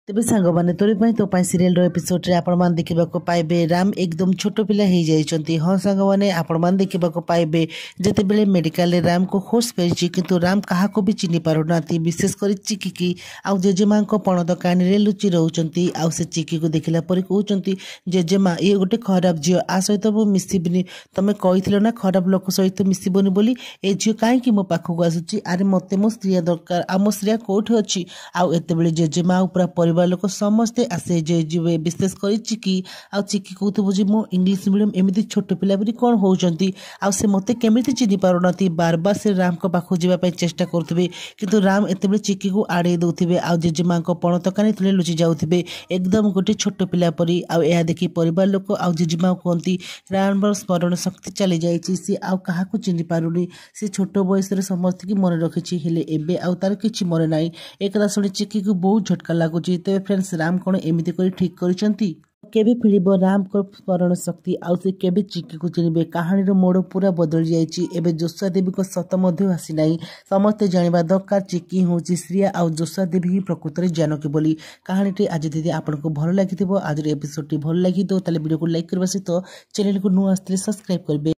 तेबे सांगमाने तो serial episode रे आपण मान देखा पाइबे राम एकदम छोट पिला हो जाइछंती। हाँ सांगमाने आपण मान देखा पाइबे जेतेबेले मेडिकल रे राम को होश फेरिछि किंतु राम कहा को भी चिन्हि पारुनाती, विशेष कर चिकी की आउ जेजेमा पण दकानी रे लुचि रहउचंती। आउ से चिकी को देखला पर कहउचंती जेजेमा ये गोटे खराब झियो, आ सहित मु मिसिबिनी, तमे कहिथिलो ना खराब लोक सहित मिसिबोनी बोली, ए झियो काहे कि मो पाखको आसुची, अरे मते मो स्त्री दरकार, आ मो स्त्री कोठी अछि। आउ एतेबेले जेजेमा पूरा परिवार लोक समस्ते आसे जे जीवे, विशेष कर चिकी आ चिकी कहूथबो जे मो इंग्लिश मीडियम एमिति छोट पिला बरी कोन होउचंती, आ से मते केमिति चिन्हि पारुनाती। बार बार से राम को पाखु जीवा पई चेष्टा करथबे किंतु राम एतेबेले चिकी को आड़े दउथिबे, आ जेजेमा को पण तकानी तले लुचि जाउथिबे एकदम गोटे छोट पिला परी। आ एहा देखि परिवार लोक आ जेजेमा कहंती राम स्मरण शक्ति चली जाइछि, से आ काहा को चिन्हि पारुनी, से छोट बयस रे समस्त की मन रखिछि हेले एबे आ तार किछि मन नाही। एकदा सुनी चिकी को बहुत झटका लागुछि। तेबे फ्रेंड्स राम कोन एमिति करी ठीक करिसंती, केबे फिरिबो राम को स्मरण शक्ति, आउ से केबे चिकी को चिन्हिबे। कहानी रो मोड़ पूरा बदल जाइछि। एबे जोशा देवी को सत मध्य आसी नाही, समस्ते जानिबा दरकार चिकी होछि श्रिया आउ जोशा देवी ही प्रकृत रे जानकी बोली। कहानीटी आज दीदी आपनको भल लागिथिबो, आज एपिसोड टी भल लागितो ताले वीडियो को लाइक करबा सहित चैनल को नु आस्ते सब्सक्राइब करबे।